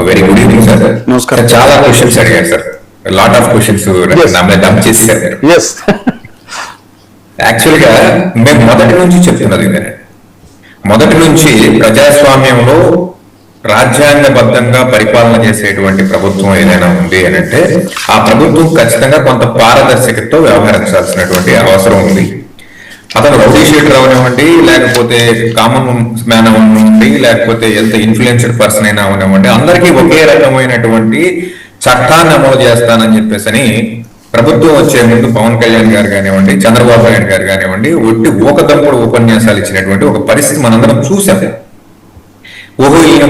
Very good evening sir. నమస్కారం. చాలా questions అడిగారు sir, lot of questions dump చేశారు. యాక్చువల్ గా మేము మొదటి నుంచి చెప్తున్నది ఇదేనండి. మొదటి నుంచి ప్రజాస్వామ్యంలో రాజ్యాంగబద్ధంగా పరిపాలన చేసేటువంటి ప్రభుత్వం ఏదైనా ఉంది అని అంటే ఆ ప్రభుత్వం ఖచ్చితంగా కొంత పారదర్శకతతో వ్యవహరించాల్సినటువంటి అవసరం ఉంది. అతను రౌడీ షీటర్ అవనివ్వండి, లేకపోతే కామన్ మ్యాన్ అవనివ్వండి, లేకపోతే ఎంత ఇన్ఫ్లుయెన్స్డ్ పర్సన్ అయినా అవనివ్వండి, అందరికీ ఒకే రకమైనటువంటి చట్టాన్ని అమలు చేస్తానని చెప్పేసి ప్రభుత్వం వచ్చే ముందు పవన్ కళ్యాణ్ గారు కానివ్వండి, చంద్రబాబు నాయుడు గారు కానివ్వండి, ఒట్టి ఊకదంపుడు ఉపన్యాసాలు ఇచ్చినటువంటి ఒక పరిస్థితి మనందరం చూసాం. ఓహో, ఈయన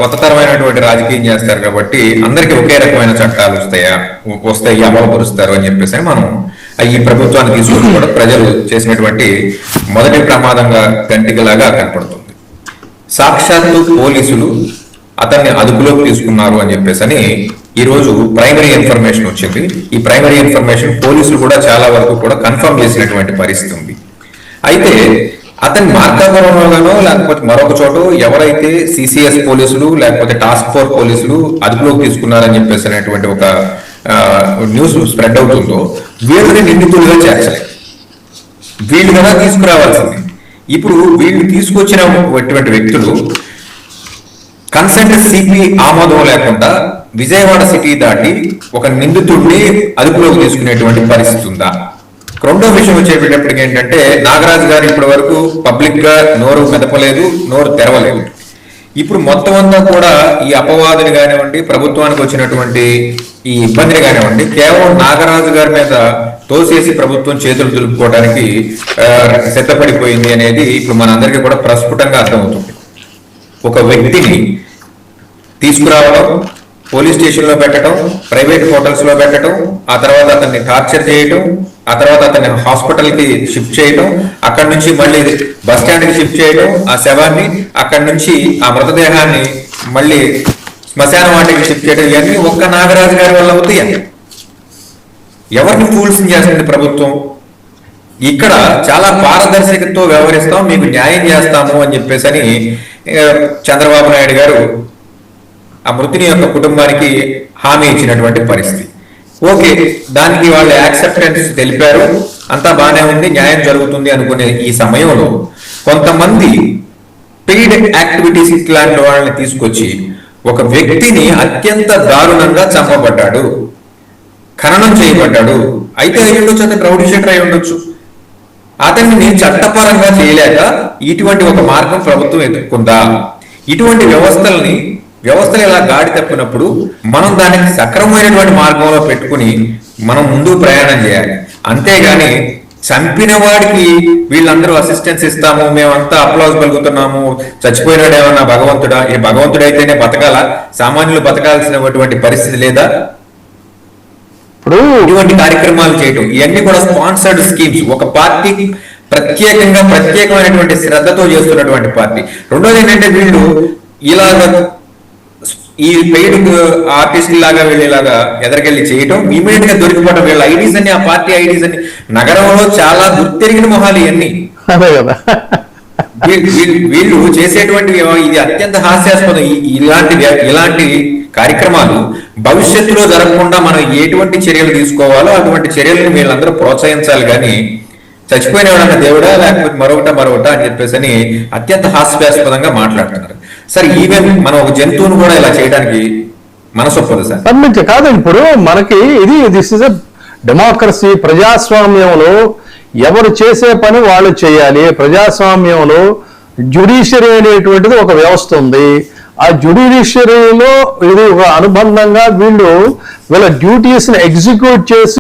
కొత్త తరమైనటువంటి రాజకీయం చేస్తారు కాబట్టి అందరికీ ఒకే రకమైన చట్టాలు వస్తాయి అమలు పరుస్తారు అని చెప్పేసి మనం ఈ ప్రభుత్వాన్ని తీసుకుని కూడా ప్రజలు చేసినటువంటి మొదటి ప్రమాదంగా గంటికలాగా కనపడుతుంది. సాక్షాత్తు పోలీసులు అతన్ని అదుపులోకి తీసుకున్నారు అని చెప్పేసి ఈ రోజు ప్రైమరీ ఇన్ఫర్మేషన్ వచ్చింది. ఈ ప్రైమరీ ఇన్ఫర్మేషన్ పోలీసులు కూడా చాలా వరకు కూడా కన్ఫర్మ్ చేసినటువంటి పరిస్థితి ఉంది. అయితే అతని మార్కాపురంలోనో లేకపోతే మరొక చోట ఎవరైతే సిసిఎస్ పోలీసులు లేకపోతే టాస్క్ ఫోర్స్ పోలీసులు అదుపులోకి తీసుకున్నారని చెప్పేసి అనేటువంటి ఒక న్యూస్ స్ప్రెడ్ అవుతుందో వీళ్ళని నిందితులుగా చేర్చలేదు. వీళ్ళు కదా తీసుకురావాల్సింది. ఇప్పుడు వీళ్ళు తీసుకొచ్చినటువంటి వ్యక్తులు కన్సెంట్ సిపి ఆమోదం లేకుండా విజయవాడ సిటీ దాటి ఒక నిందితుడిని అదుపులోకి తీసుకునేటువంటి పరిస్థితి ఉందా? రెండో విషయం వచ్చేటప్పటికి ఏంటంటే నాగరాజు గారు ఇప్పటి వరకు పబ్లిక్ గా నోరు మెదపలేదు, నోరు తెరవలేదు. ఇప్పుడు మొత్తం అంతా కూడా ఈ అపవాదుని కానివ్వండి, ప్రభుత్వానికి వచ్చినటువంటి ఈ ఇబ్బందిని కానివ్వండి, కేవలం నాగరాజు గారి మీద తోసేసి ప్రభుత్వం చేతులు దులుపుకోవడానికి సిద్ధపడిపోయింది అనేది ఇప్పుడు మనందరికీ కూడా ప్రస్ఫుటంగా అర్థమవుతుంది. ఒక వ్యక్తిని తీసుకురావడం, పోలీస్ స్టేషన్ లో పెట్టడం, ప్రైవేట్ హోటల్స్ లో పెట్టడం, ఆ తర్వాత అతన్ని టార్చర్ చేయడం, ఆ తర్వాత అతన్ని హాస్పిటల్ కి షిఫ్ట్ చేయడం, అక్కడి నుంచి మళ్ళీ బస్ స్టాండ్ కి షిఫ్ట్ చేయడం, ఆ శవాన్ని అక్కడి నుంచి ఆ మృతదేహాన్ని మళ్ళీ శ్మశాన వాటికి షిఫ్ట్ చేయడం, ఇవన్నీ ఒక్క నాగరాజు గారి వల్ల అవుతాయి. ఎవరిని ఫూల్స్ చేస్తుంది ప్రభుత్వం? ఇక్కడ చాలా పారదర్శకతతో వ్యవహరిస్తాం, మీకు న్యాయం చేస్తాము అని చెప్పేసి చంద్రబాబు నాయుడు గారు ఆ మృతుని యొక్క కుటుంబానికి హామీ ఇచ్చినటువంటి పరిస్థితి. ఓకే, దానికి వాళ్ళు యాక్సెప్టెన్స్ తెలిపారు, అంతా బాగానే ఉంది, న్యాయం జరుగుతుంది అనుకునే ఈ సమయంలో కొంతమంది పెయిడ్ యాక్టివిటీస్ ఇట్లాంటి వాళ్ళని తీసుకొచ్చి ఒక వ్యక్తిని అత్యంత దారుణంగా చంపబడ్డాడు, ఖననం చేయబడ్డాడు, అయితే అయి ఉండొచ్చు, అతను రౌడీ షీటర్ అయి ఉండొచ్చు, అతన్ని చట్టపరంగా చేయలేక ఇటువంటి ఒక మార్గం ప్రభుత్వం ఎదుర్కొందా? ఇటువంటి వ్యవస్థలు ఇలా గాడి తప్పినప్పుడు మనం దానికి సక్రమమైనటువంటి మార్గంలో పెట్టుకుని మనం ముందుకు ప్రయాణం చేయాలి. అంతేగాని చంపిన వాడికి వీళ్ళందరూ అసిస్టెన్స్ ఇస్తాము, మేమంతా అప్లాజ్ పలుకుతున్నాము, చచ్చిపోయినాడు ఏమన్నా భగవంతుడా? ఈ భగవంతుడైతేనే బతకాల, సామాన్యులు బతకాల్సినటువంటి పరిస్థితి లేదా? ఇప్పుడు ఇటువంటి కార్యక్రమాలు చేయటం ఇవన్నీ కూడా స్పాన్సర్డ్ స్కీమ్స్. ఒక పార్టీ ప్రత్యేకమైనటువంటి శ్రద్ధతో చేస్తున్నటువంటి పార్టీ. రెండోది ఏంటంటే వీళ్ళు ఇలాగ ఈ పెయిడ్ ఆర్టిస్ట్ లాగా వీళ్ళలాగా ఎదరికెళ్ళి చేయటం, ఇమీడియట్ గా దొరికిపోవడం, వీళ్ళ ఐడీస్ అన్ని, ఆ పార్టీ ఐడీస్ అన్ని నగరంలో చాలా గుర్తెరిగిన మొహాలు ఇవన్నీ. వీళ్ళు చేసేటువంటి ఇది అత్యంత హాస్యాస్పదం. ఇలాంటి కార్యక్రమాలు భవిష్యత్తులో జరగకుండా మనం ఎటువంటి చర్యలు తీసుకోవాలో అటువంటి చర్యలను వీళ్ళందరూ ప్రోత్సహించాలి. కానీ చచ్చిపోయిన వాళ్ళన్న దేవుడా లేకపోతే మరొకట అని చెప్పేసి అత్యంత హాస్యాస్పదంగా మాట్లాడుతున్నారు. సార్, ఈవెన్ మనం ఒక జంతువును కూడా ఇలా చేయడానికి మనసు ఒప్పదు సార్. కాదు, ఇప్పుడు మనకి దిస్ ఇస్ ఎ డెమోక్రసీ. ప్రజాస్వామ్యంలో ఎవరు చేసే పని వాళ్ళు చేయాలి. ప్రజాస్వామ్యంలో జ్యుడిషియరీ అనేటువంటిది ఒక వ్యవస్థ ఉంది. ఆ జ్యుడిషియరీలో ఇది ఒక అనుబంధంగా వీళ్ళ డ్యూటీస్ ని ఎగ్జిక్యూట్ చేసి